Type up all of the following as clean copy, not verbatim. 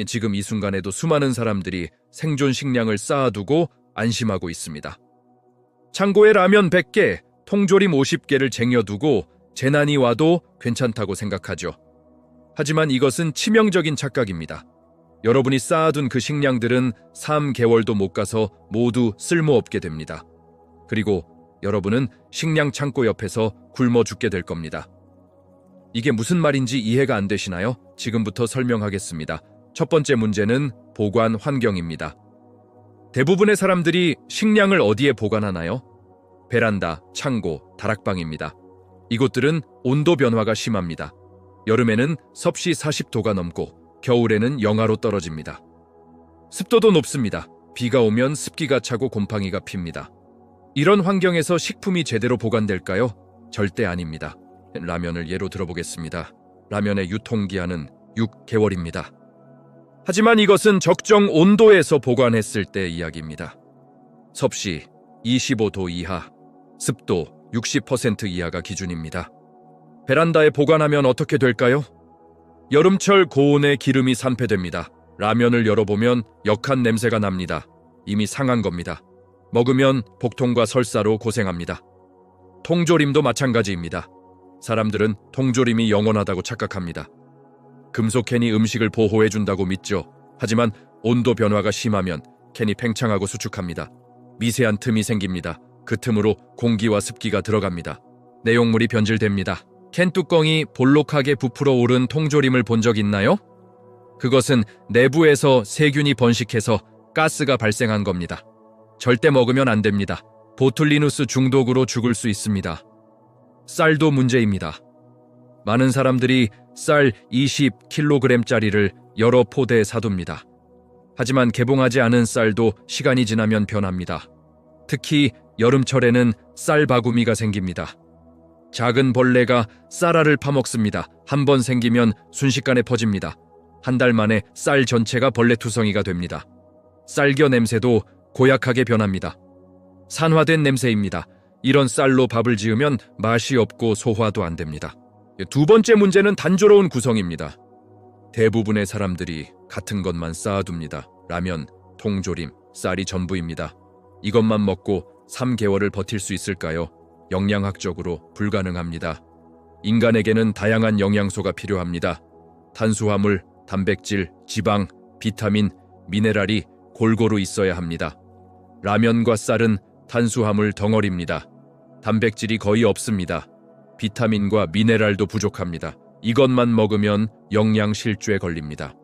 지금 이 순간에도 수많은 사람들이 생존 식량을 쌓아두고 안심하고 있습니다. 창고에 라면 100개, 통조림 50개를 쟁여두고 재난이 와도 괜찮다고 생각하죠. 하지만 이것은 치명적인 착각입니다. 여러분이 쌓아둔 그 식량들은 3개월도 못 가서 모두 쓸모없게 됩니다. 그리고 여러분은 식량 창고 옆에서 굶어 죽게 될 겁니다. 이게 무슨 말인지 이해가 안 되시나요? 지금부터 설명하겠습니다. 첫 번째 문제는 보관 환경입니다. 대부분의 사람들이 식량을 어디에 보관하나요? 베란다, 창고, 다락방입니다. 이곳들은 온도 변화가 심합니다. 여름에는 섭씨 40도가 넘고 겨울에는 영하로 떨어집니다. 습도도 높습니다. 비가 오면 습기가 차고 곰팡이가 핍니다. 이런 환경에서 식품이 제대로 보관될까요? 절대 아닙니다. 라면을 예로 들어보겠습니다. 라면의 유통기한은 6개월입니다. 하지만 이것은 적정 온도에서 보관했을 때 이야기입니다. 섭씨 25도 이하, 습도 60% 이하가 기준입니다. 베란다에 보관하면 어떻게 될까요? 여름철 고온에 기름이 산패됩니다. 라면을 열어보면 역한 냄새가 납니다. 이미 상한 겁니다. 먹으면 복통과 설사로 고생합니다. 통조림도 마찬가지입니다. 사람들은 통조림이 영원하다고 착각합니다. 금속 캔이 음식을 보호해준다고 믿죠. 하지만 온도 변화가 심하면 캔이 팽창하고 수축합니다. 미세한 틈이 생깁니다. 그 틈으로 공기와 습기가 들어갑니다. 내용물이 변질됩니다. 캔 뚜껑이 볼록하게 부풀어 오른 통조림을 본 적 있나요? 그것은 내부에서 세균이 번식해서 가스가 발생한 겁니다. 절대 먹으면 안 됩니다. 보툴리누스 중독으로 죽을 수 있습니다. 쌀도 문제입니다. 많은 사람들이 쌀 20kg짜리를 여러 포대에 사둡니다. 하지만 개봉하지 않은 쌀도 시간이 지나면 변합니다. 특히 여름철에는 쌀 바구미가 생깁니다. 작은 벌레가 쌀알을 파먹습니다. 한 번 생기면 순식간에 퍼집니다. 한 달 만에 쌀 전체가 벌레투성이가 됩니다. 쌀겨 냄새도 고약하게 변합니다. 산화된 냄새입니다. 이런 쌀로 밥을 지으면 맛이 없고 소화도 안 됩니다. 두 번째 문제는 단조로운 구성입니다. 대부분의 사람들이 같은 것만 쌓아둡니다. 라면, 통조림, 쌀이 전부입니다. 이것만 먹고 3개월을 버틸 수 있을까요? 영양학적으로 불가능합니다. 인간에게는 다양한 영양소가 필요합니다. 탄수화물, 단백질, 지방, 비타민, 미네랄이 골고루 있어야 합니다. 라면과 쌀은 탄수화물 덩어리입니다. 단백질이 거의 없습니다. 비타민과 미네랄도 부족합니다. 이것만 먹으면 영양실조에 걸립니다.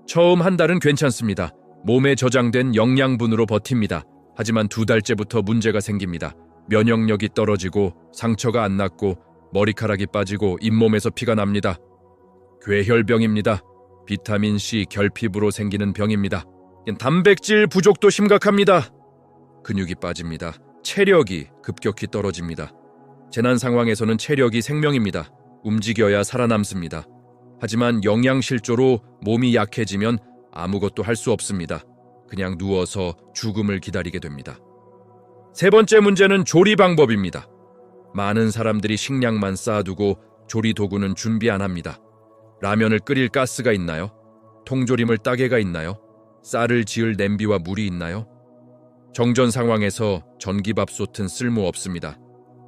처음 한 달은 괜찮습니다. 몸에 저장된 영양분으로 버팁니다. 하지만 2달째부터 문제가 생깁니다. 면역력이 떨어지고 상처가 안 낫고 머리카락이 빠지고 잇몸에서 피가 납니다. 괴혈병입니다. 비타민C 결핍으로 생기는 병입니다. 단백질 부족도 심각합니다. 근육이 빠집니다. 체력이 급격히 떨어집니다. 재난 상황에서는 체력이 생명입니다. 움직여야 살아남습니다. 하지만 영양실조로 몸이 약해지면 아무것도 할 수 없습니다. 그냥 누워서 죽음을 기다리게 됩니다. 세 번째 문제는 조리 방법입니다. 많은 사람들이 식량만 쌓아두고 조리 도구는 준비 안 합니다. 라면을 끓일 가스가 있나요? 통조림을 따개가 있나요? 쌀을 지을 냄비와 물이 있나요? 정전 상황에서 전기밥솥은 쓸모없습니다.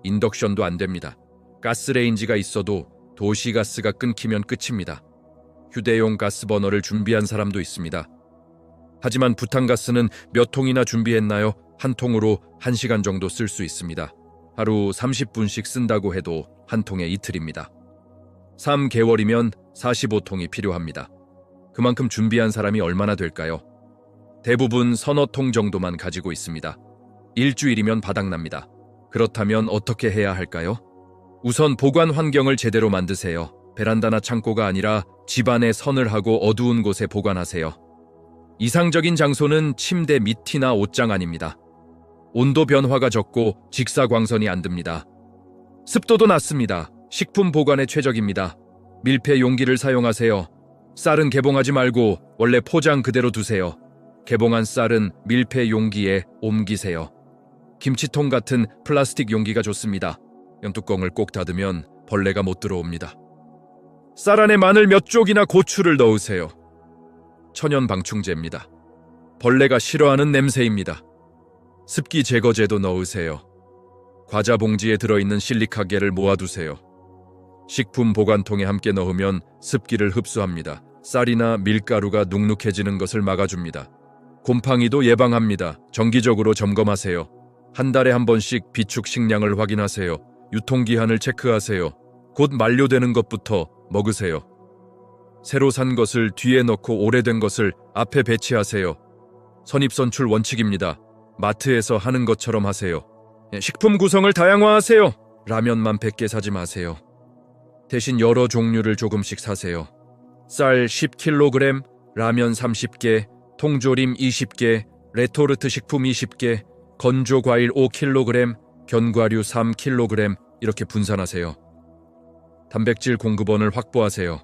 인덕션도 안 됩니다. 가스레인지가 있어도 도시가스가 끊기면 끝입니다. 휴대용 가스버너를 준비한 사람도 있습니다. 하지만 부탄가스는 몇 통이나 준비했나요? 한 통으로 1시간 정도 쓸 수 있습니다. 하루 30분씩 쓴다고 해도 한 통에 이틀입니다. 3개월이면 45통이 필요합니다. 그만큼 준비한 사람이 얼마나 될까요? 대부분 서너 통 정도만 가지고 있습니다. 일주일이면 바닥납니다. 그렇다면 어떻게 해야 할까요? 우선 보관 환경을 제대로 만드세요. 베란다나 창고가 아니라 집안에 선을 하고 어두운 곳에 보관하세요. 이상적인 장소는 침대 밑이나 옷장 아닙니다. 온도 변화가 적고 직사광선이 안 듭니다. 습도도 낮습니다. 식품 보관에 최적입니다. 밀폐 용기를 사용하세요. 쌀은 개봉하지 말고 원래 포장 그대로 두세요. 개봉한 쌀은 밀폐 용기에 옮기세요. 김치통 같은 플라스틱 용기가 좋습니다. 뚜껑을 꼭 닫으면 벌레가 못 들어옵니다. 쌀 안에 마늘 몇 쪽이나 고추를 넣으세요. 천연 방충제입니다. 벌레가 싫어하는 냄새입니다. 습기 제거제도 넣으세요. 과자 봉지에 들어있는 실리카겔을 모아두세요. 식품 보관통에 함께 넣으면 습기를 흡수합니다. 쌀이나 밀가루가 눅눅해지는 것을 막아줍니다. 곰팡이도 예방합니다. 정기적으로 점검하세요. 한 달에 한 번씩 비축 식량을 확인하세요. 유통기한을 체크하세요. 곧 만료되는 것부터 먹으세요. 새로 산 것을 뒤에 넣고 오래된 것을 앞에 배치하세요. 선입선출 원칙입니다. 마트에서 하는 것처럼 하세요. 식품 구성을 다양화하세요. 라면만 100개 사지 마세요. 대신 여러 종류를 조금씩 사세요. 쌀 10kg, 라면 30개, 통조림 20개, 레토르트 식품 20개, 건조 과일 5kg, 견과류 3kg 이렇게 분산하세요. 단백질 공급원을 확보하세요.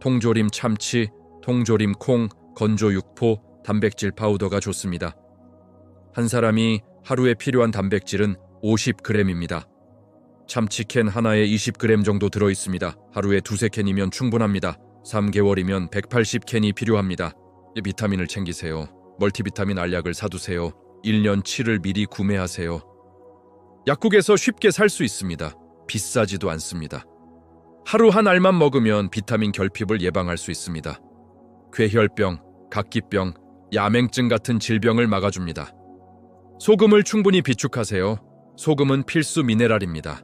통조림 참치, 통조림 콩, 건조 육포, 단백질 파우더가 좋습니다. 한 사람이 하루에 필요한 단백질은 50g입니다. 참치캔 하나에 20g 정도 들어있습니다. 하루에 2~3캔이면 충분합니다. 3개월이면 180캔이 필요합니다. 비타민을 챙기세요. 멀티비타민 알약을 사두세요. 1년치를 미리 구매하세요. 약국에서 쉽게 살 수 있습니다. 비싸지도 않습니다. 하루 한 알만 먹으면 비타민 결핍을 예방할 수 있습니다. 궤혈병, 각기병, 야맹증 같은 질병을 막아줍니다. 소금을 충분히 비축하세요. 소금은 필수 미네랄입니다.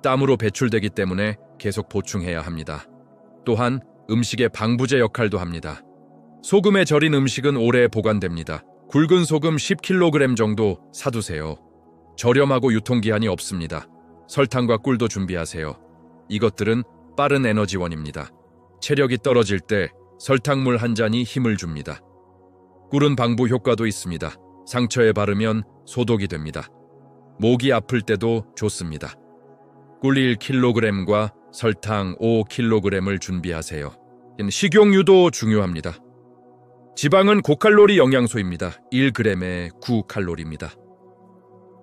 땀으로 배출되기 때문에 계속 보충해야 합니다. 또한 음식의 방부제 역할도 합니다. 소금에 절인 음식은 오래 보관됩니다. 굵은 소금 10kg 정도 사두세요. 저렴하고 유통기한이 없습니다. 설탕과 꿀도 준비하세요. 이것들은 빠른 에너지원입니다. 체력이 떨어질 때 설탕물 한 잔이 힘을 줍니다. 꿀은 방부 효과도 있습니다. 상처에 바르면 소독이 됩니다. 목이 아플 때도 좋습니다. 꿀 1kg과 설탕 5kg을 준비하세요. 식용유도 중요합니다. 지방은 고칼로리 영양소입니다. 1g에 9칼로리입니다.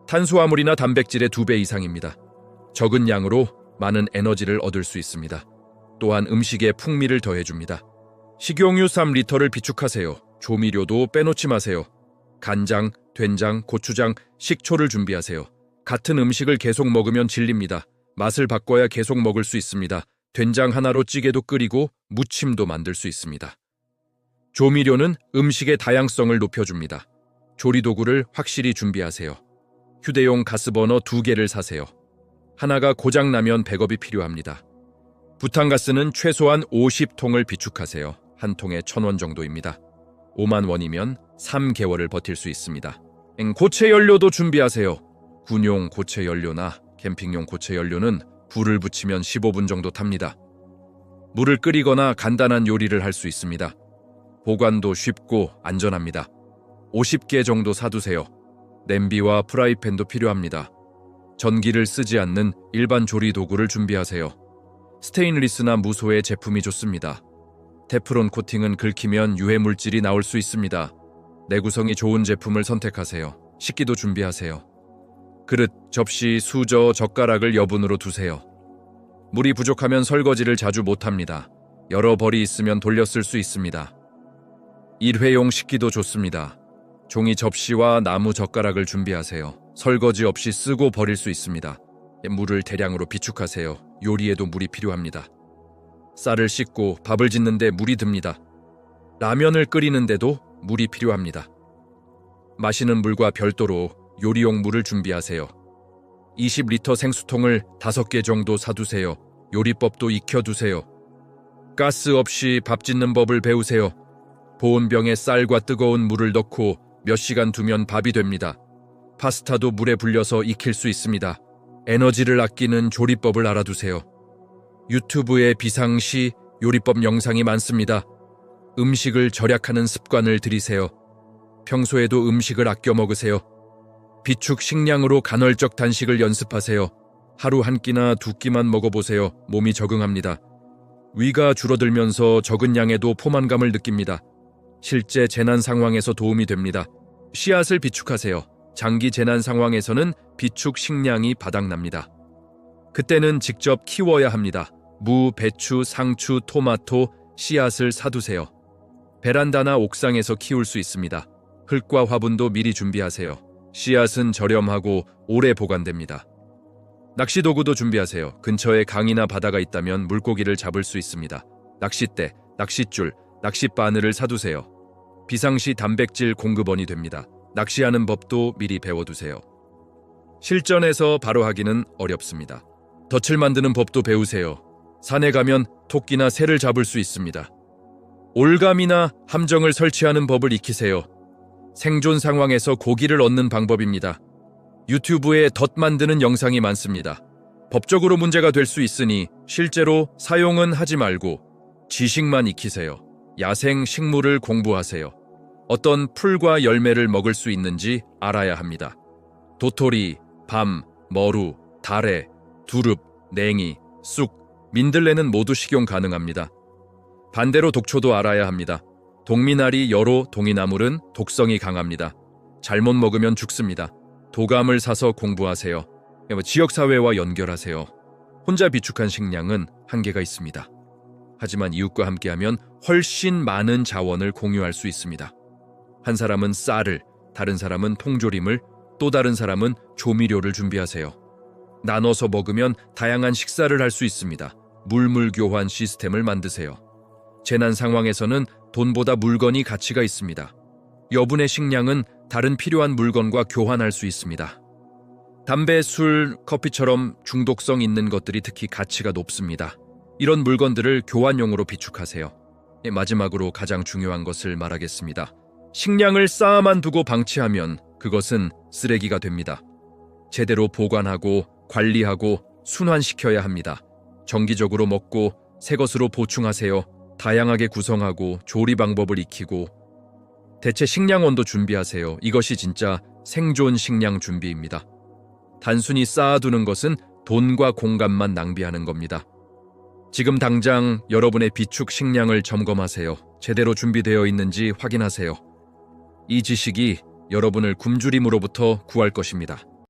탄수화물이나 단백질의 2배 이상입니다. 적은 양으로 많은 에너지를 얻을 수 있습니다. 또한 음식에 풍미를 더해줍니다. 식용유 3리터를 비축하세요. 조미료도 빼놓지 마세요. 간장, 된장, 고추장, 식초를 준비하세요. 같은 음식을 계속 먹으면 질립니다. 맛을 바꿔야 계속 먹을 수 있습니다. 된장 하나로 찌개도 끓이고 무침도 만들 수 있습니다. 조미료는 음식의 다양성을 높여줍니다. 조리도구를 확실히 준비하세요. 휴대용 가스버너 2개를 사세요. 하나가 고장나면 백업이 필요합니다. 부탄가스는 최소한 50통을 비축하세요. 한 통에 1,000원 정도입니다. 5만 원이면 3개월을 버틸 수 있습니다. 고체 연료도 준비하세요. 군용 고체 연료나 캠핑용 고체 연료는 불을 붙이면 15분 정도 탑니다. 물을 끓이거나 간단한 요리를 할 수 있습니다. 보관도 쉽고 안전합니다. 50개 정도 사두세요. 냄비와 프라이팬도 필요합니다. 전기를 쓰지 않는 일반 조리 도구를 준비하세요. 스테인리스나 무소의 제품이 좋습니다. 테프론 코팅은 긁히면 유해 물질이 나올 수 있습니다. 내구성이 좋은 제품을 선택하세요. 식기도 준비하세요. 그릇, 접시, 수저, 젓가락을 여분으로 두세요. 물이 부족하면 설거지를 자주 못합니다. 여러 벌이 있으면 돌려 쓸 수 있습니다. 일회용 식기도 좋습니다. 종이 접시와 나무 젓가락을 준비하세요. 설거지 없이 쓰고 버릴 수 있습니다. 물을 대량으로 비축하세요. 요리에도 물이 필요합니다. 쌀을 씻고 밥을 짓는데 물이 듭니다. 라면을 끓이는데도 물이 필요합니다. 마시는 물과 별도로 요리용 물을 준비하세요. 20리터 생수통을 5개 정도 사두세요. 요리법도 익혀두세요. 가스 없이 밥 짓는 법을 배우세요. 보온병에 쌀과 뜨거운 물을 넣고 몇 시간 두면 밥이 됩니다. 파스타도 물에 불려서 익힐 수 있습니다. 에너지를 아끼는 조리법을 알아두세요. 유튜브에 비상시 요리법 영상이 많습니다. 음식을 절약하는 습관을 들이세요. 평소에도 음식을 아껴 먹으세요. 비축 식량으로 간헐적 단식을 연습하세요. 하루 한 끼나 2끼만 먹어보세요. 몸이 적응합니다. 위가 줄어들면서 적은 양에도 포만감을 느낍니다. 실제 재난 상황에서 도움이 됩니다. 씨앗을 비축하세요. 장기 재난 상황에서는 비축 식량이 바닥납니다. 그때는 직접 키워야 합니다. 무, 배추, 상추, 토마토, 씨앗을 사두세요. 베란다나 옥상에서 키울 수 있습니다. 흙과 화분도 미리 준비하세요. 씨앗은 저렴하고 오래 보관됩니다. 낚시 도구도 준비하세요. 근처에 강이나 바다가 있다면 물고기를 잡을 수 있습니다. 낚싯대, 낚싯줄, 낚싯바늘을 사두세요. 비상시 단백질 공급원이 됩니다. 낚시하는 법도 미리 배워두세요. 실전에서 바로 하기는 어렵습니다. 덫을 만드는 법도 배우세요. 산에 가면 토끼나 새를 잡을 수 있습니다. 올감이나 함정을 설치하는 법을 익히세요. 생존 상황에서 고기를 얻는 방법입니다. 유튜브에 덫 만드는 영상이 많습니다. 법적으로 문제가 될 수 있으니 실제로 사용은 하지 말고 지식만 익히세요. 야생 식물을 공부하세요. 어떤 풀과 열매를 먹을 수 있는지 알아야 합니다. 도토리, 밤, 머루, 다래, 두릅, 냉이, 쑥, 민들레는 모두 식용 가능합니다. 반대로 독초도 알아야 합니다. 동미나리, 여로, 동이나물은 독성이 강합니다. 잘못 먹으면 죽습니다. 도감을 사서 공부하세요. 지역사회와 연결하세요. 혼자 비축한 식량은 한계가 있습니다. 하지만 이웃과 함께하면 훨씬 많은 자원을 공유할 수 있습니다. 한 사람은 쌀을, 다른 사람은 통조림을, 또 다른 사람은 조미료를 준비하세요. 나눠서 먹으면 다양한 식사를 할 수 있습니다. 물물 교환 시스템을 만드세요. 재난 상황에서는 돈보다 물건이 가치가 있습니다. 여분의 식량은 다른 필요한 물건과 교환할 수 있습니다. 담배, 술, 커피처럼 중독성 있는 것들이 특히 가치가 높습니다. 이런 물건들을 교환용으로 비축하세요. 마지막으로 가장 중요한 것을 말하겠습니다. 식량을 쌓아만 두고 방치하면 그것은 쓰레기가 됩니다. 제대로 보관하고 관리하고 순환시켜야 합니다. 정기적으로 먹고 새 것으로 보충하세요. 다양하게 구성하고 조리 방법을 익히고 대체 식량원도 준비하세요. 이것이 진짜 생존 식량 준비입니다. 단순히 쌓아두는 것은 돈과 공간만 낭비하는 겁니다. 지금 당장 여러분의 비축 식량을 점검하세요. 제대로 준비되어 있는지 확인하세요. 이 지식이 여러분을 굶주림으로부터 구할 것입니다.